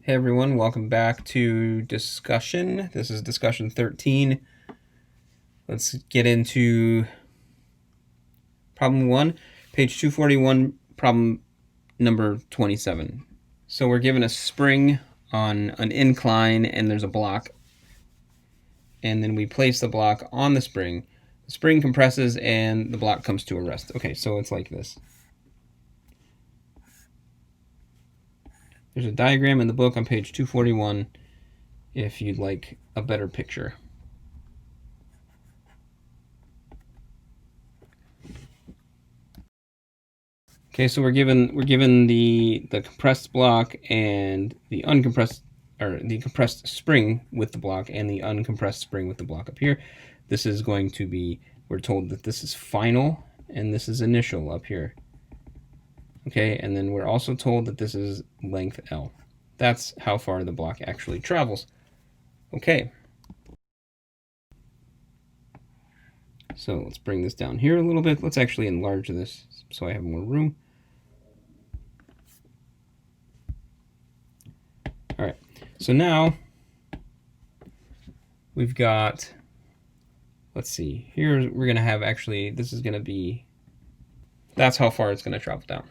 Hey everyone, welcome back to discussion. This is discussion 13. Let's get into problem 1, page 241, problem number 27. So we're given a spring on an incline and there's a block, and then we place the block on the spring. The spring compresses and the block comes to a rest. Okay, so it's like this. There's a diagram in the book on page 241 if you'd like a better picture. Okay, so we're given the compressed block and the uncompressed, or the compressed spring with the block and the uncompressed spring with the block up here. This is going to be, we're told that this is final and this is initial up here. Okay, and then we're also told that this is length L. That's how far the block actually travels. Okay. So let's bring this down here a little bit. Let's actually enlarge this so I have more room. All right, so now we've got, let's see, here we're going to have actually, this is going to be, that's how far it's going to travel down.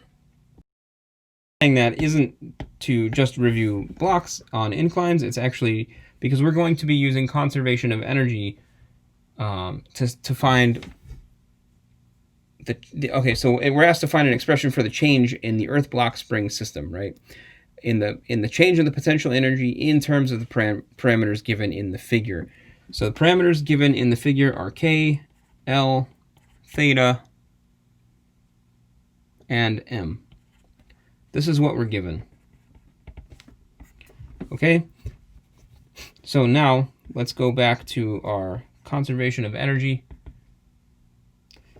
Saying that isn't to just review blocks on inclines, it's actually because we're going to be using conservation of energy to find okay, so we're asked to find an expression for the change in the earth block spring system, right? In the change in the potential energy in terms of the parameters given in the figure. So the parameters given in the figure are K, L, theta, and M. This is what we're given. Okay, so now let's go back to our conservation of energy.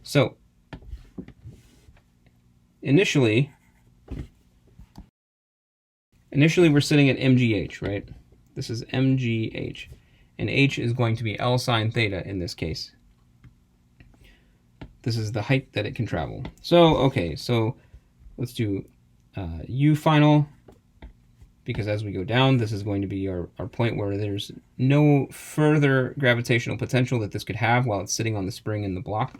So initially we're sitting at MGH, right? This is MGH, and H is going to be L sine theta in this case. This is the height that it can travel. So, okay, so let's do U final, because as we go down, this is going to be our point where there's no further gravitational potential that this could have while it's sitting on the spring in the block.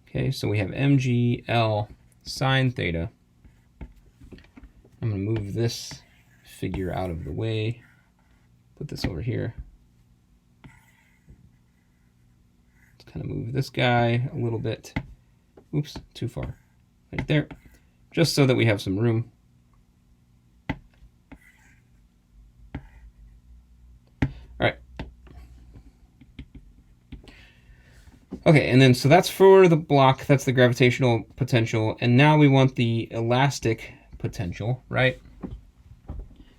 Okay, so we have MGL sine theta. I'm going to move this figure out of the way, put this over here. Let's kind of move this guy a little bit. Oops, too far. Right there, just so that we have some room. Okay, and then so that's for the block, that's the gravitational potential, and now we want the elastic potential, right?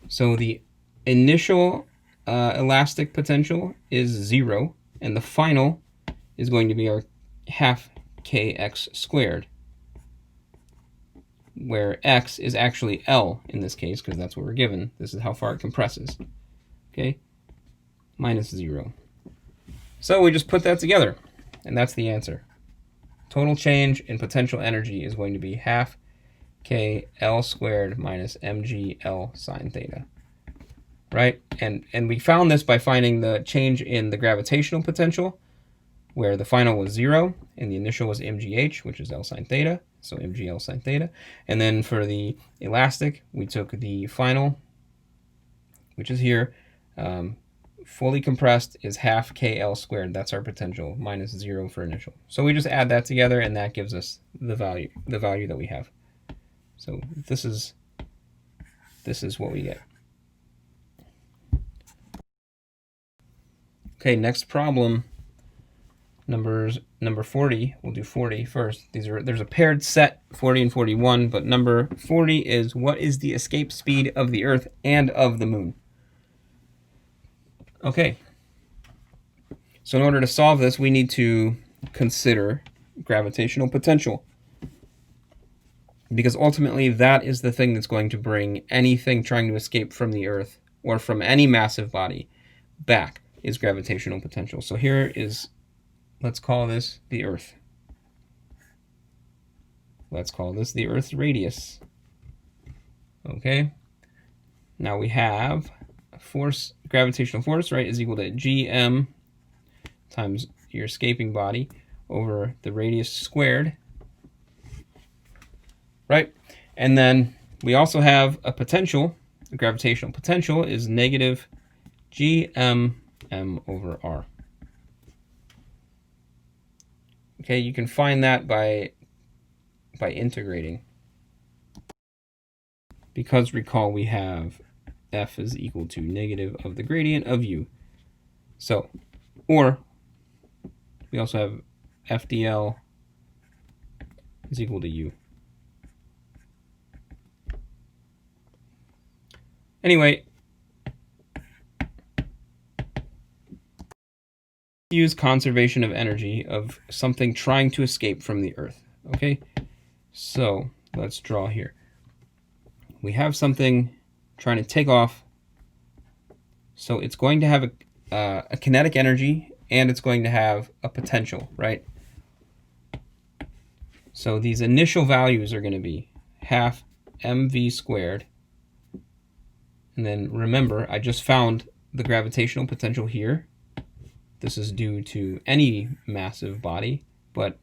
So the initial elastic potential is 0, and the final is going to be our half kx squared, where x is actually L in this case, because that's what we're given. This is how far it compresses, okay? Minus 0. So we just put that together. And that's the answer. Total change in potential energy is going to be half k L squared minus mg L sine theta. Right? And we found this by finding the change in the gravitational potential, where the final was 0 and the initial was mgh, which is L sine theta, so mg L sine theta. And then for the elastic, we took the final, which is here, fully compressed is half KL squared. That's our potential, minus 0 for initial. So we just add that together, and that gives us the value that we have. So this is what we get. Okay, next problem, number 40. We'll do 40 first. There's a paired set, 40 and 41, but number 40 is, what is the escape speed of the Earth and of the Moon? Okay, so in order to solve this, we need to consider gravitational potential, because ultimately that is the thing that's going to bring anything trying to escape from the Earth or from any massive body back, is gravitational potential. So here is, let's call this the Earth. Let's call this the Earth's radius. Okay, Now we have force, gravitational force, right, is equal to gm times your escaping body over the radius squared, right? And then we also have a potential. The gravitational potential is negative gm m over r. Okay, you can find that by integrating. Because recall we have f is equal to negative of the gradient of u. So, or we also have f dl is equal to u. Anyway, use conservation of energy of something trying to escape from the Earth. Okay, so let's draw here. We have something trying to take off. So it's going to have a kinetic energy and it's going to have a potential, right? So these initial values are going to be half mv squared. And then remember, I just found the gravitational potential here. This is due to any massive body. But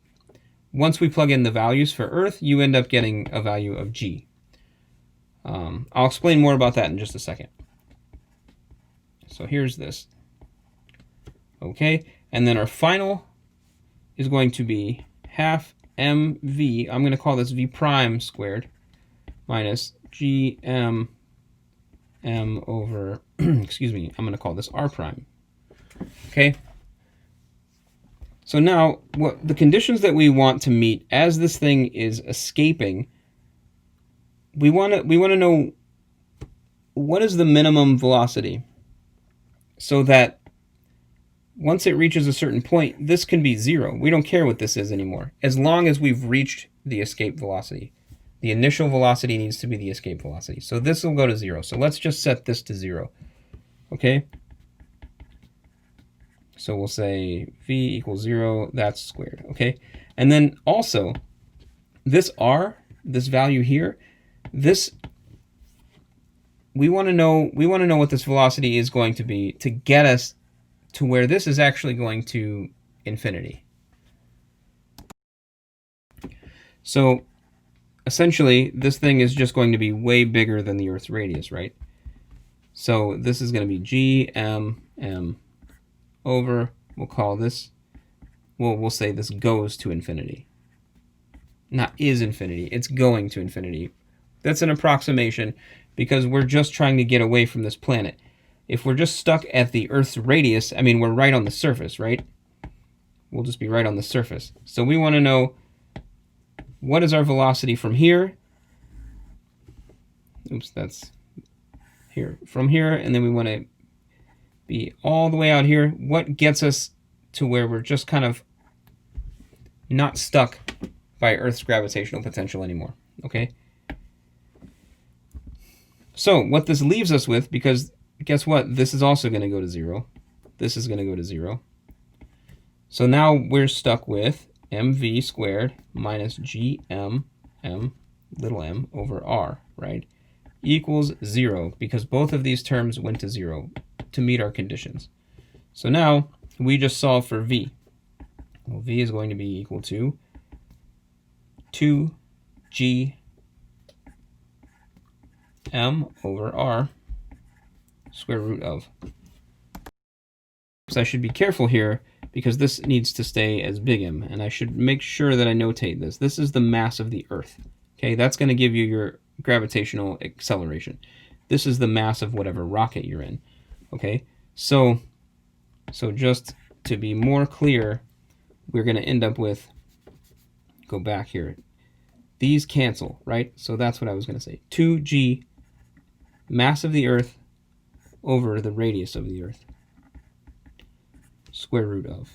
once we plug in the values for Earth, you end up getting a value of g. I'll explain more about that in just a second. So here's this. Okay, and then our final is going to be half mv, I'm going to call this v prime squared, minus gm m over, excuse me, I'm going to call this r prime. Okay, so now what the conditions that we want to meet as this thing is escaping, we want to know what is the minimum velocity, so that once it reaches a certain point, this can be 0. We don't care what this is anymore, as long as we've reached the escape velocity. The initial velocity needs to be the escape velocity. So this will go to 0. So let's just set this to 0. Okay? So we'll say v equals 0, that's squared. Okay? And then also, this r, this value here, this we want to know what this velocity is going to be to get us to where this is actually going to infinity. So essentially, this thing is just going to be way bigger than the Earth's radius, right? So this is going to be gm over, we'll call this, we'll say this goes to infinity. Not is infinity, it's going to infinity. That's an approximation because we're just trying to get away from this planet. If we're just stuck at the Earth's radius, I mean, we're right on the surface, right? We'll just be right on the surface. So we want to know, what is our velocity from here? Oops, that's here. From here, and then we want to be all the way out here. What gets us to where we're just kind of not stuck by Earth's gravitational potential anymore, okay? So what this leaves us with, because guess what? This is also going to go to 0. This is going to go to 0. So now we're stuck with mv squared minus gm m little m over r, right? Equals 0, because both of these terms went to 0 to meet our conditions. So now we just solve for v. Well, v is going to be equal to 2g m over r square root of. So I should be careful here because this needs to stay as big M, and I should make sure that I notate this. This is the mass of the Earth. Okay, that's going to give you your gravitational acceleration. This is the mass of whatever rocket you're in. Okay, so just to be more clear, we're going to end up with, go back here, these cancel, right? So that's what I was going to say. 2g mass of the Earth over the radius of the Earth, square root of.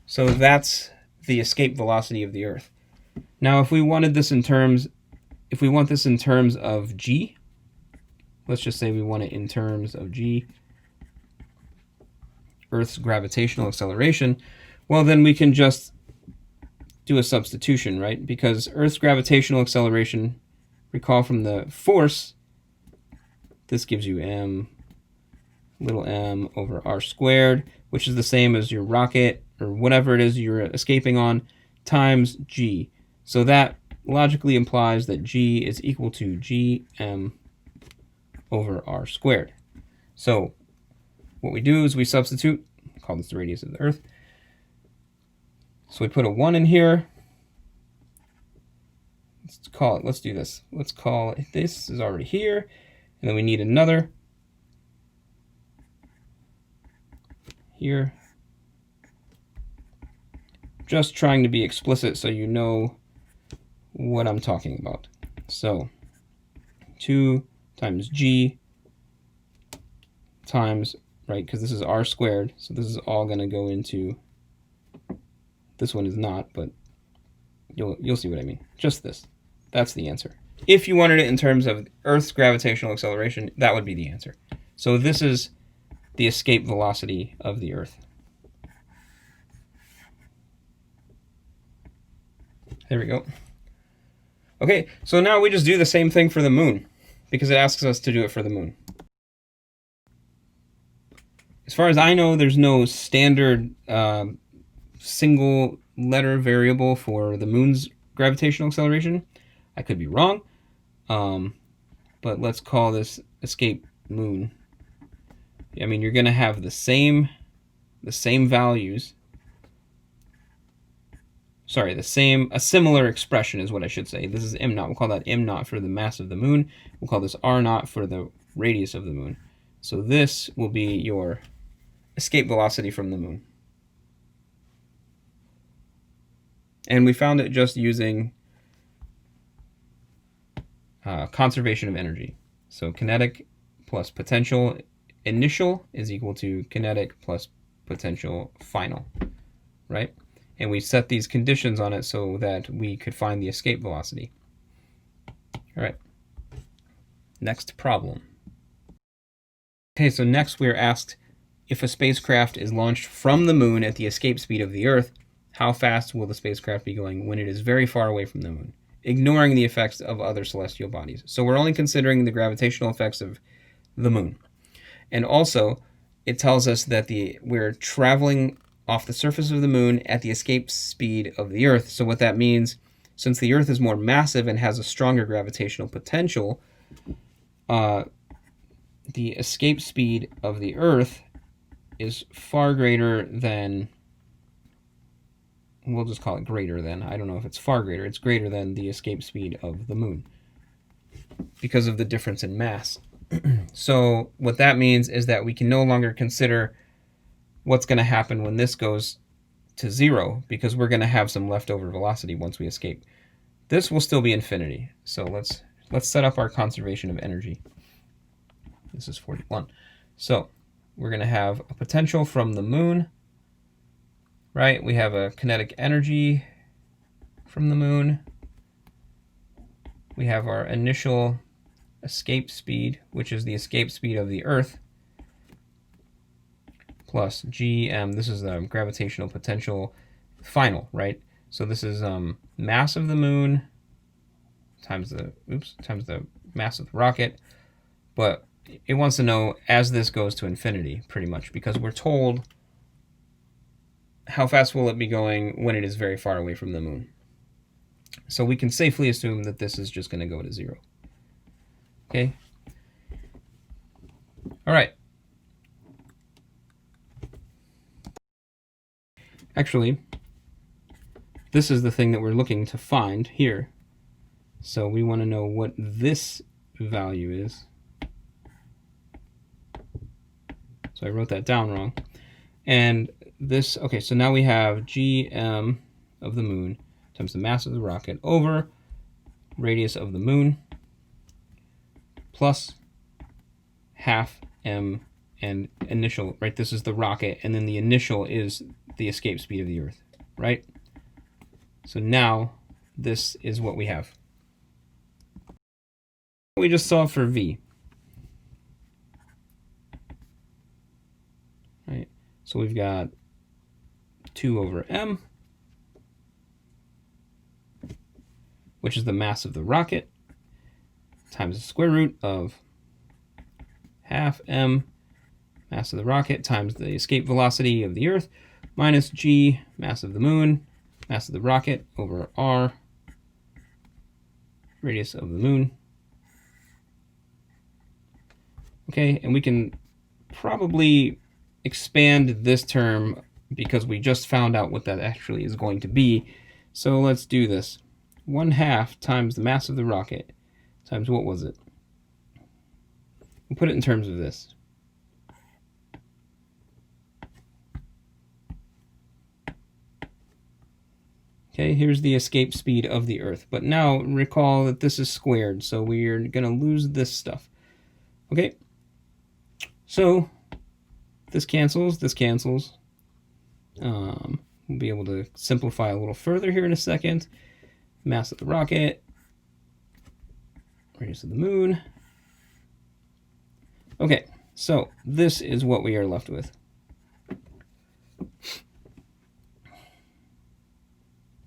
So that's the escape velocity of the Earth. Now, if we wanted this in terms, if we want this in terms of g, let's just say we want it in terms of g, Earth's gravitational acceleration, well, then we can just do a substitution, right? Because Earth's gravitational acceleration, recall from the force, this gives you m little m over r squared, which is the same as your rocket or whatever it is you're escaping on, times g. So that logically implies that g is equal to gm over r squared. So what we do is we substitute, call this the radius of the Earth. So we put a 1 in here. Let's do this. Let's call it, this is already here, and then we need another here. Just trying to be explicit so you know what I'm talking about. So 2 times g times, right, because this is r squared, so this is all going to go into, this one is not, but you'll see what I mean. Just this. That's the answer. If you wanted it in terms of Earth's gravitational acceleration, that would be the answer. So this is the escape velocity of the Earth. There we go. Okay, so now we just do the same thing for the moon, because it asks us to do it for the moon. As far as I know, there's no standard single letter variable for the moon's gravitational acceleration. I could be wrong, but let's call this escape moon. I mean, you're going to have the same values. Sorry, a similar expression is what I should say. This is m naught. We'll call that m naught for the mass of the moon. We'll call this r naught for the radius of the moon. So this will be your escape velocity from the moon. And we found it just using conservation of energy. So kinetic plus potential initial is equal to kinetic plus potential final, right? And we set these conditions on it so that we could find the escape velocity. All right, next problem. Okay, so next we're asked, if a spacecraft is launched from the moon at the escape speed of the Earth, how fast will the spacecraft be going when it is very far away from the moon, ignoring the effects of other celestial bodies? So we're only considering the gravitational effects of the moon. And also, it tells us that we're traveling off the surface of the moon at the escape speed of the Earth. So what that means, since the Earth is more massive and has a stronger gravitational potential, the escape speed of the Earth is far greater than, we'll just call it greater than, I don't know if it's far greater, it's greater than the escape speed of the moon because of the difference in mass. So what that means is that we can no longer consider what's going to happen when this goes to 0, because we're going to have some leftover velocity once we escape. This will still be infinity. So let's set up our conservation of energy. This is 41. So we're going to have a potential from the moon, right? We have a kinetic energy from the moon. We have our initial escape speed, which is the escape speed of the Earth, plus gm. This is the gravitational potential final, right? So this is mass of the moon times the mass of the rocket, but it wants to know as this goes to infinity, pretty much, because we're told how fast will it be going when it is very far away from the moon. So we can safely assume that this is just going to go to 0. Okay. All right. Actually, this is the thing that we're looking to find here. So we want to know what this value is. So I wrote that down wrong. And this, okay, so now we have gm of the moon times the mass of the rocket over radius of the moon plus half m and initial, right? This is the rocket, and then the initial is the escape speed of the Earth, right? So now this is what we have. We just saw for v. Right? So we've got 2 over m, which is the mass of the rocket, times the square root of half m mass of the rocket times the escape velocity of the Earth minus g mass of the moon, mass of the rocket over r radius of the moon. Okay, and we can probably expand this term because we just found out what that actually is going to be. So let's do this. 1/2 times the mass of the rocket times what was it? We'll put it in terms of this. Okay, here's the escape speed of the Earth. But now recall that this is squared, so we're going to lose this stuff. Okay, so this cancels, this cancels. We'll be able to simplify a little further here in a second. Mass of the rocket, radius of the moon. Okay, so this is what we are left with.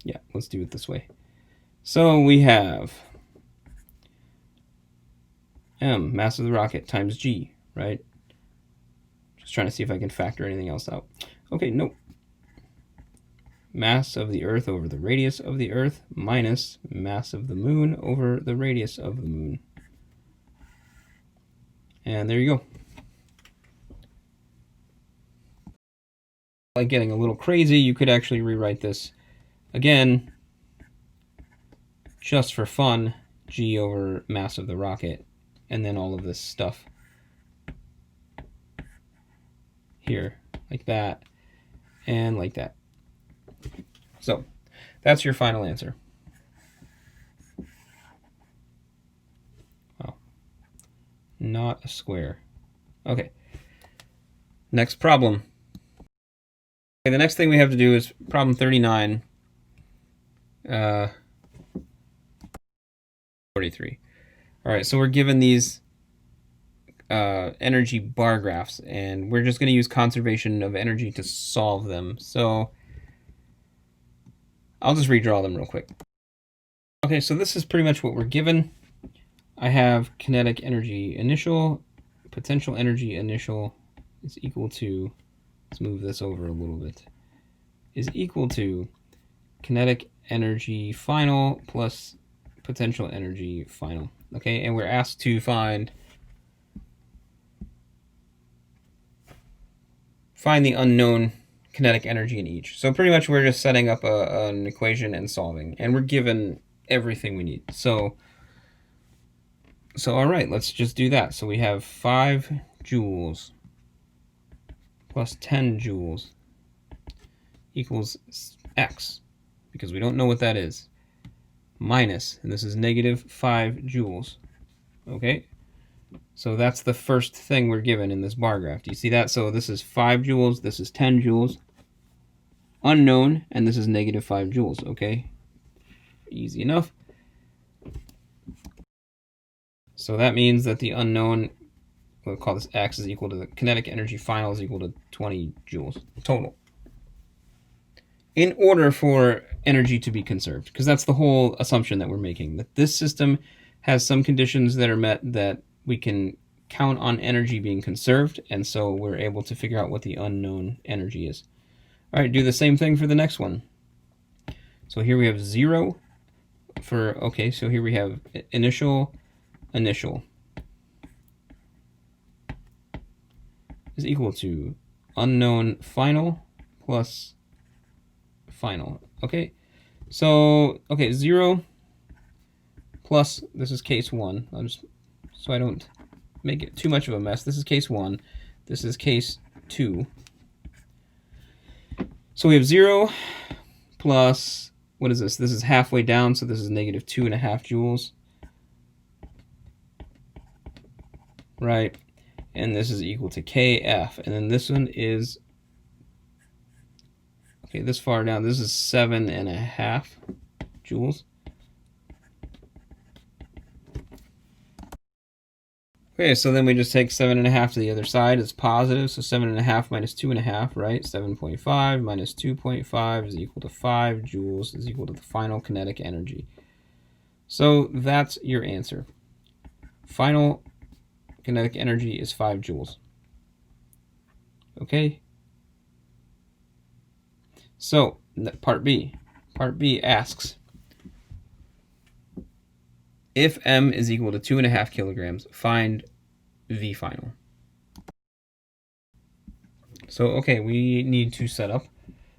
Yeah, let's do it this way. So we have m, mass of the rocket, times g, right? Just trying to see if I can factor anything else out. Okay, nope. Mass of the Earth over the radius of the Earth minus mass of the moon over the radius of the moon. And there you go. Like getting a little crazy, you could actually rewrite this again, just for fun, g over mass of the rocket, and then all of this stuff here, like that, and like that. So that's your final answer. Wow. Not a square. Okay. Next problem. Okay, the next thing we have to do is problem 39. 43. All right, so we're given these energy bar graphs, and we're just going to use conservation of energy to solve them. So I'll just redraw them real quick. Okay, so this is pretty much what we're given. I have kinetic energy initial, potential energy initial is equal to, let's move this over a little bit, is equal to kinetic energy final plus potential energy final. Okay, and we're asked to find the unknown kinetic energy in each. So pretty much we're just setting up an equation and solving, and we're given everything we need. So all right, let's just do that. So we have 5 joules plus 10 joules equals x, because we don't know what that is, minus, and this is negative 5 joules. Okay, so that's the first thing we're given in this bar graph. Do you see that? So this is 5 joules, this is 10 joules, unknown, and this is negative 5 joules. Okay, easy enough. So that means that the unknown, we'll call this x, is equal to the kinetic energy final is equal to 20 joules total, in order for energy to be conserved, because that's the whole assumption that we're making, that this system has some conditions that are met that we can count on energy being conserved, and so we're able to figure out what the unknown energy is. All right, do the same thing for the next one. So here we have 0 for, okay, so here we have initial is equal to unknown final plus final. Okay, so, okay, 0 plus, this is case 1. I'll just, so I don't make it too much of a mess. This is case 1. This is case 2. So we have 0 plus, what is this? This is halfway down, so this is negative 2.5 joules. Right, and this is equal to kF, and then this one is, okay, this far down, this is 7.5 joules. Okay, so then we just take 7.5 to the other side. It's positive, so 7.5 minus 2.5, right? 7.5 minus 2.5 is equal to 5 joules, is equal to the final kinetic energy. So that's your answer. Final kinetic energy is 5 joules. Okay? So, part B. Part B asks, if M is equal to 2.5 kilograms, find V final. So, okay, we need to set up.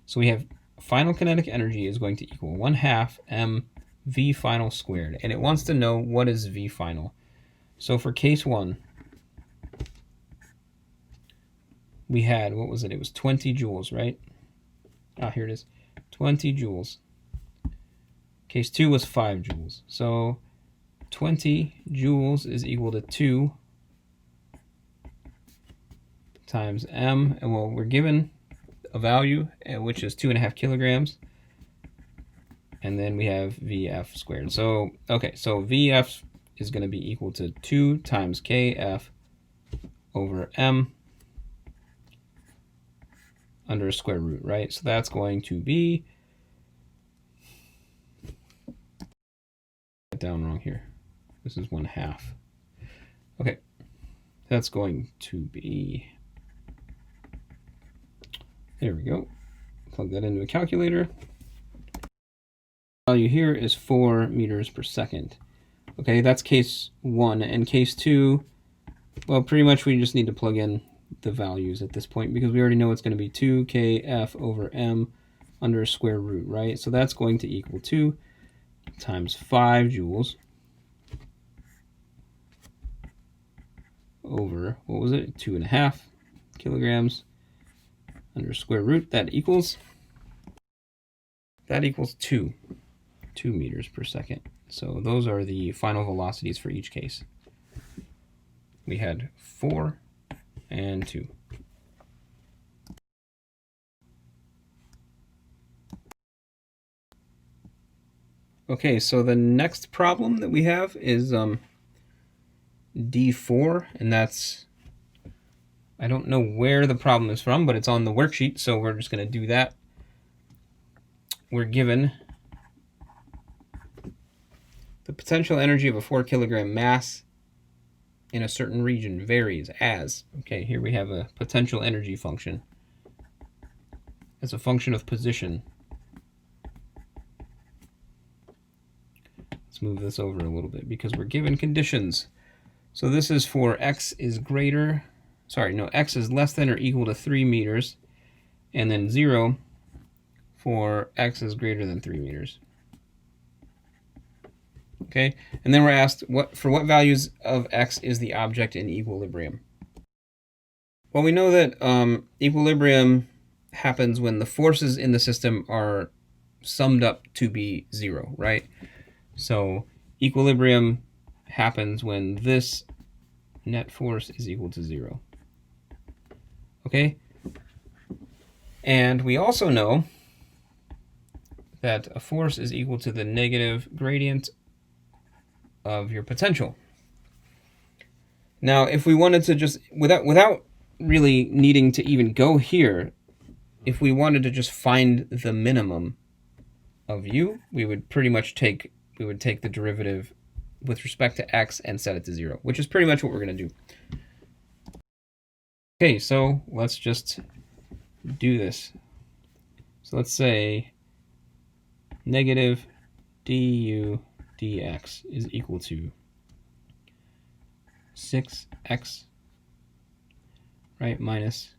So we have final kinetic energy is going to equal 1/2 m V final squared. And it wants to know what is V final. So for case 1, we had, what was it? It was 20 joules, right? Ah, here it is. 20 joules. Case 2 was 5 joules. So 20 joules is equal to 2 times m. And well, we're given a value, which is 2.5 kilograms. And then we have Vf squared. So, okay, so Vf is going to be equal to 2 times Kf over m under a square root, right? So that's going to be, down wrong here. This is 1/2. Okay, that's going to be, there we go. Plug that into a calculator. Value here is 4 meters per second. Okay, that's case 1. And case 2, well, pretty much we just need to plug in the values at this point because we already know it's going to be 2kf over m under a square root, right? So that's going to equal 2 times 5 joules over, what was it, 2.5 kilograms under square root. That equals 2 meters per second. So those are the final velocities for each case. We had 4 and 2. Okay, so the next problem that we have is D4, and that's, I don't know where the problem is from, but it's on the worksheet, so we're just going to do that. We're given the potential energy of a 4 kilogram mass in a certain region varies as, okay, here we have a potential energy function as a function of position. Let's move this over a little bit because we're given conditions. So this is for x is greater, x is less than or equal to 3 meters, and then 0 for x is greater than 3 meters. Okay, and then we're asked for what values of x is the object in equilibrium. Well, we know that equilibrium happens when the forces in the system are summed up to be 0, right? So equilibrium happens when this net force is equal to 0. Okay? And we also know that a force is equal to the negative gradient of your potential. Now, if we wanted to just, without really needing to even go here, if we wanted to just find the minimum of u, we would pretty much take the derivative with respect to x and set it to 0, which is pretty much what we're going to do. Okay, so let's just do this. So let's say negative du dx is equal to 6x, right, minus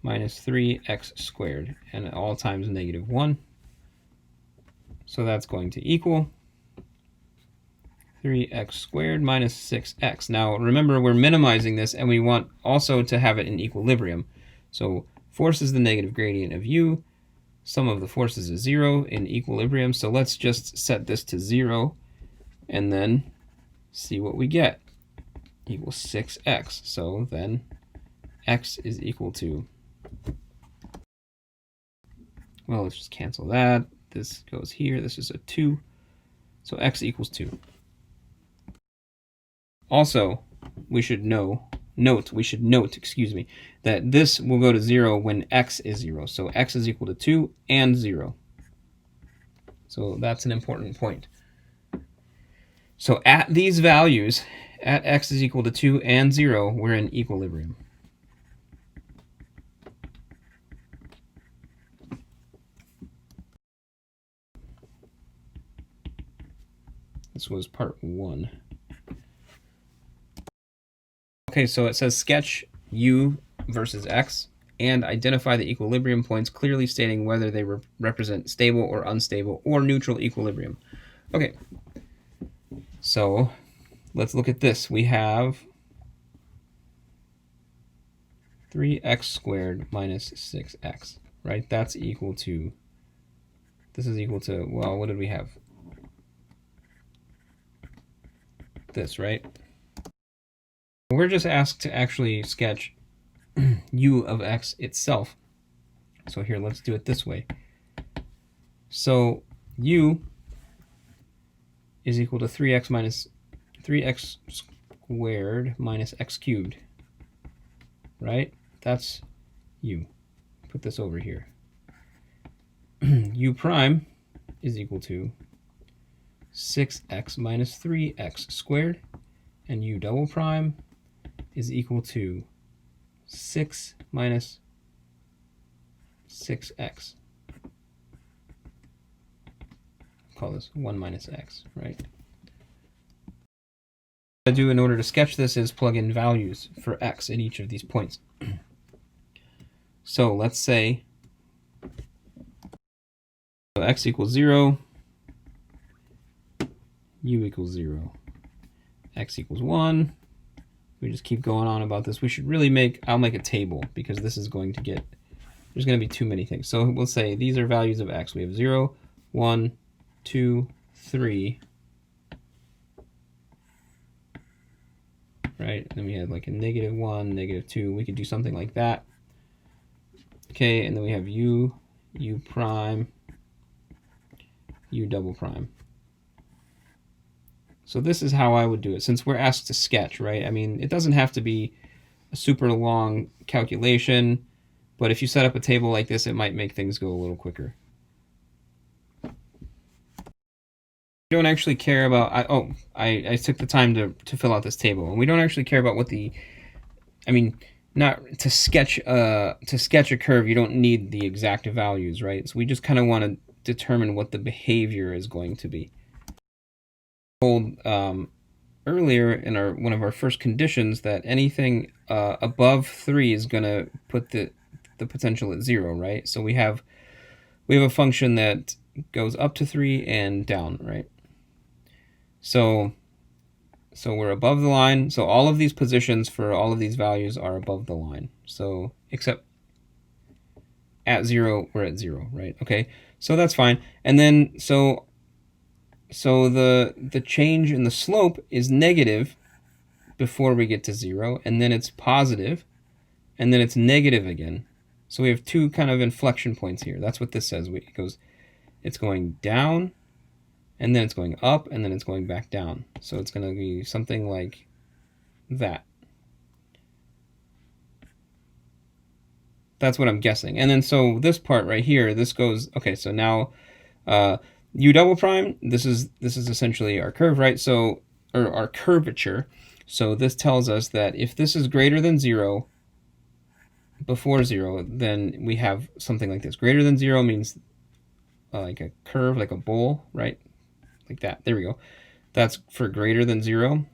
3x squared, and at all times negative 1. So that's going to equal 3x squared minus 6x. Now remember, we're minimizing this, and we want also to have it in equilibrium. So force is the negative gradient of u. Sum of the forces is 0 in equilibrium. So let's just set this to 0 and then see what we get. Equals 6x. So then x is equal to, well, let's just cancel that. This goes here. This is a 2. So x equals 2. Also, we should note, that this will go to 0 when x is 0. So x is equal to 2 and 0. So that's an important point. So at these values, at x is equal to 2 and 0, we're in equilibrium. This was part 1. Okay, so it says sketch u versus x and identify the equilibrium points, clearly stating whether they represent stable or unstable or neutral equilibrium. Okay, so let's look at this. We have 3x squared minus 6x, right? That's equal to, this is equal to, well, what did we have? This, right? We're just asked to actually sketch u of x itself. So here, let's do it this way. So u is equal to 3x squared minus x cubed, right? That's u. Put this over here. U prime is equal to 6x minus 3x squared, and u double prime is equal to 6 minus 6x. Call this 1 minus x, right? What I do in order to sketch this is plug in values for x at each of these points. So let's say x equals 0, u equals 0, x equals 1. We just keep going on about this. We should really I'll make a table because this is going to get, there's going to be too many things. So we'll say these are values of x. We have 0, 1, 2, 3, right? And then we have like a -1, -2. We could do something like that. Okay, and then we have u prime, u double prime. So this is how I would do it, since we're asked to sketch, right? I mean, it doesn't have to be a super long calculation, but if you set up a table like this, it might make things go a little quicker. We don't actually care about, I took the time to fill out this table, and we don't actually care about what the, I mean, not to sketch a curve, you don't need the exact values, right? So we just kind of want to determine what the behavior is going to be. Told earlier in one of our first conditions that anything above 3 is going to put the potential at 0, right? So we have a function that goes up to 3 and down, right? So we're above the line. So all of these positions for all of these values are above the line. So except at 0, we're at 0, right? Okay, so that's fine. And then so the change in the slope is negative before we get to 0, and then it's positive, and then it's negative again. So we have two kind of inflection points here. That's what this says. It's going down, and then it's going up, and then it's going back down. So it's going to be something like that. That's what I'm guessing. And then so this part right here, this goes, okay, so now u double prime, this is essentially our curve, right? So, or our curvature. So this tells us that if this is greater than 0, before 0, then we have something like this. Greater than 0 means like a curve, like a bowl, right? Like that. There we go. That's for greater than 0.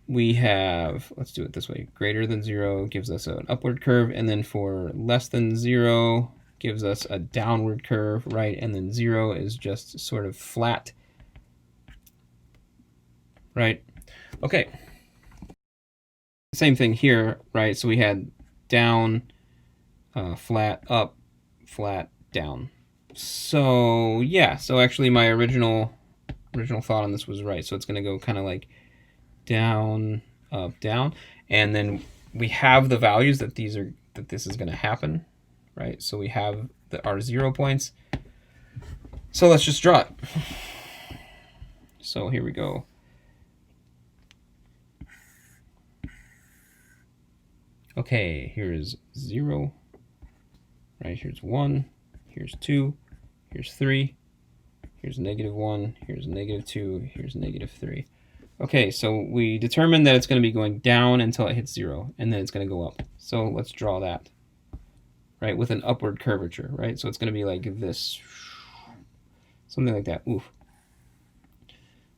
We have, let's do it this way. Greater than 0 gives us an upward curve, and then for less than 0 gives us a downward curve, right? And then 0 is just sort of flat, right? Okay. Same thing here, right? So we had down, flat, up, flat, down. So yeah, so actually my original thought on this was right. So it's going to go kind of like down, up, down, and then we have the values that this is going to happen, right? So we have our 0 points. So let's just draw it. So here we go. Okay, here's 0, right? Here's 1, here's 2, here's 3, here's -1, here's -2, here's -3. Okay, so we determined that it's going to be going down until it hits 0, and then it's going to go up. So let's draw that, right, with an upward curvature, right? So it's going to be like this, something like that. Oof.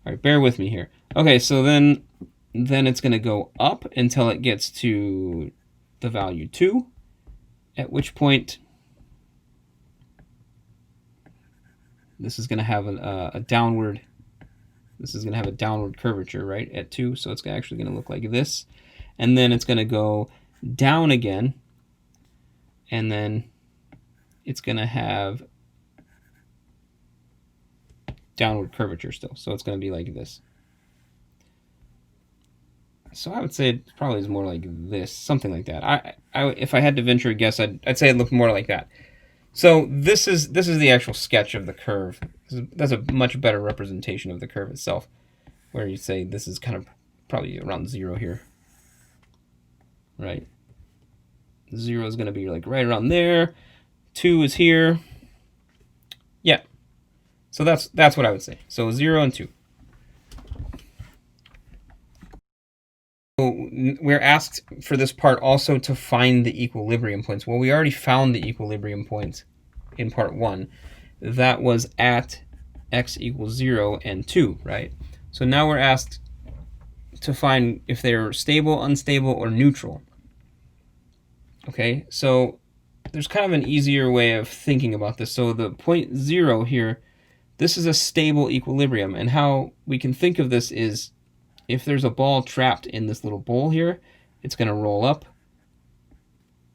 All right, bear with me here. Okay, so then it's going to go up until it gets to the value 2, at which point this is going to have a downward. This is going to have a downward curvature, right, at 2. So it's actually going to look like this. And then it's going to go down again. And then it's going to have downward curvature still. So it's going to be like this. So I would say it probably is more like this, something like that. If I had to venture a guess, I'd say it looked more like that. So this is the actual sketch of the curve. That's a much better representation of the curve itself, where you say this is kind of probably around 0 here, right? 0 is going to be like right around there. 2 is here. Yeah. So that's what I would say. So 0 and 2. So we're asked for this part also to find the equilibrium points. Well, we already found the equilibrium points in part 1. That was at x equals 0 and 2, right? So now we're asked to find if they're stable, unstable, or neutral. Okay, so there's kind of an easier way of thinking about this. So the point 0 here, this is a stable equilibrium. And how we can think of this is if there's a ball trapped in this little bowl here, it's going to roll up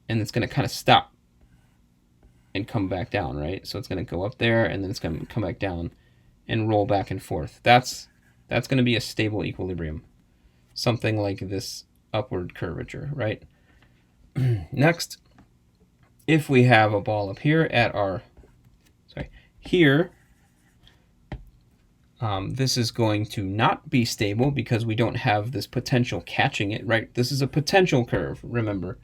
and it's going to kind of stop and come back down, right? So it's going to go up there and then it's going to come back down and roll back and forth. That's going to be a stable equilibrium. Something like this upward curvature, right? Next, if we have a ball up here at our, here, this is going to not be stable because we don't have this potential catching it, right? This is a potential curve, remember.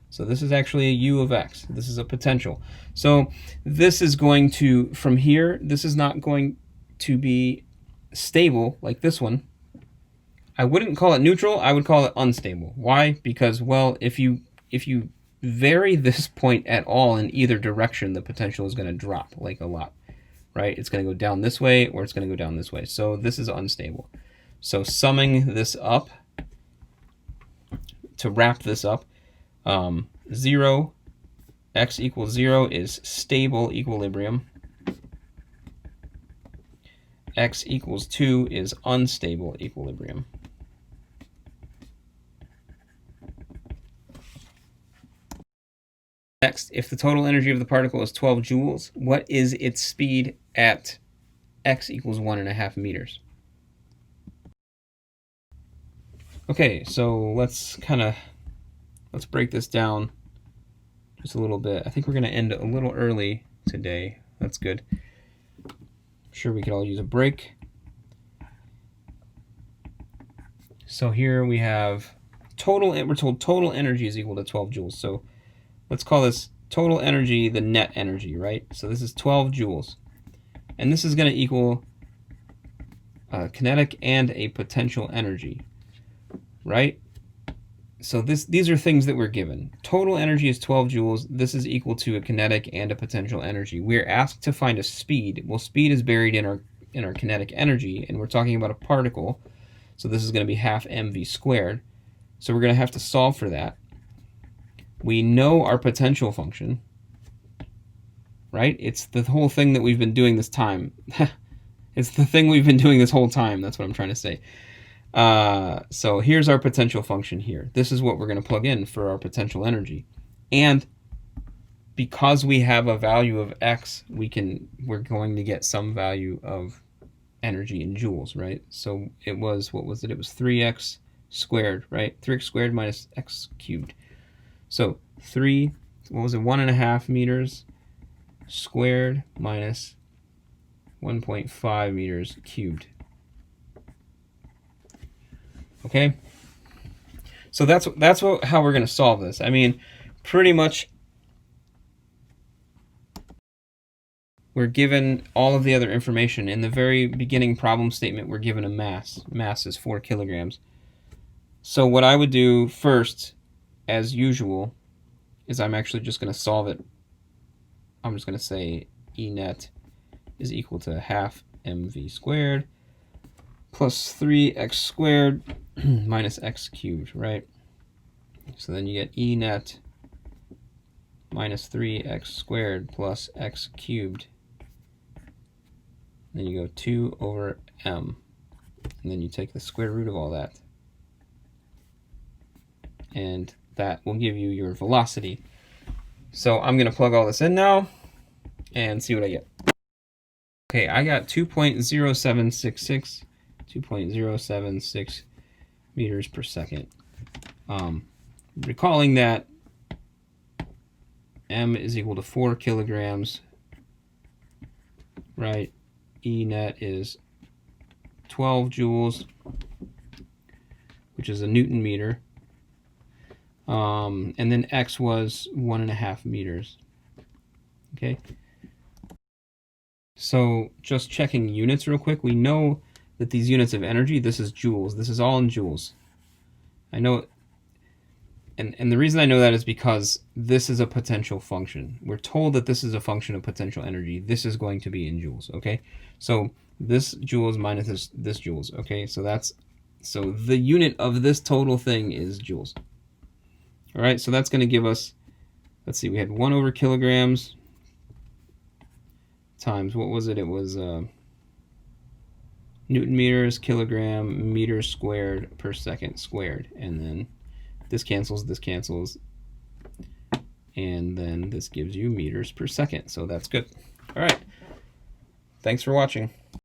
So this is actually a u of x. This is a potential. So this is going to, from here, this is not going to be stable like this one. I wouldn't call it neutral. I would call it unstable. Why? Because, well, if you vary this point at all in either direction, the potential is going to drop like a lot. Right? It's going to go down this way or it's going to go down this way. So this is unstable. So summing this up, to wrap this up, 0, x equals 0 is stable equilibrium. X equals 2 is unstable equilibrium. Next, if the total energy of the particle is 12 joules, what is its speed at x equals 1.5 meters? Okay, so let's break this down just a little bit. I think we're going to end a little early today. That's good. I'm sure we could all use a break. So here we have we're told total energy is equal to 12 joules. So let's call this total energy the net energy, right? So this is 12 joules. And this is going to equal kinetic and a potential energy, right? So these are things that we're given. Total energy is 12 joules. This is equal to a kinetic and a potential energy. We're asked to find a speed. Well, speed is buried in our kinetic energy, and we're talking about a particle. So this is going to be half mv squared. So we're going to have to solve for that. We know our potential function, right? It's the whole thing that we've been doing this time. It's the thing we've been doing this whole time. That's what I'm trying to say. So here's our potential function here. This is what we're going to plug in for our potential energy. And because we have a value of x, we're going to get some value of energy in joules, right? So it was, what was it? It was 3x squared, right? 3x squared minus x cubed. So 1.5 meters squared minus 1.5 meters cubed. Okay? So that's how we're going to solve this. I mean, pretty much we're given all of the other information. In the very beginning problem statement, we're given a mass. Mass is 4 kilograms. So what I would do first, as usual, is I'm actually just going to solve it. I'm just going to say E net is equal to half mv squared plus 3x squared minus x cubed, right? So then you get E net minus 3x squared plus x cubed. Then you go 2 over m. And then you take the square root of all that. And that will give you your velocity. So I'm going to plug all this in now and see what I get. Okay, I got 2.0766, 2.076 meters per second. Recalling that m is equal to 4 kilograms, right? E net is 12 joules, which is a Newton meter. And then x was 1.5 meters. Okay. So just checking units real quick, we know that these units of energy, this is joules. This is all in joules. I know, and the reason I know that is because this is a potential function. We're told that this is a function of potential energy. This is going to be in joules, okay? So this joules minus this joules, okay? So the unit of this total thing is joules. All right, so that's going to give us, let's see, we had 1 over kilograms times, what was it? It was Newton meters, kilogram, meters squared per second squared. And then this cancels, and then this gives you meters per second. So that's good. All right, thanks for watching.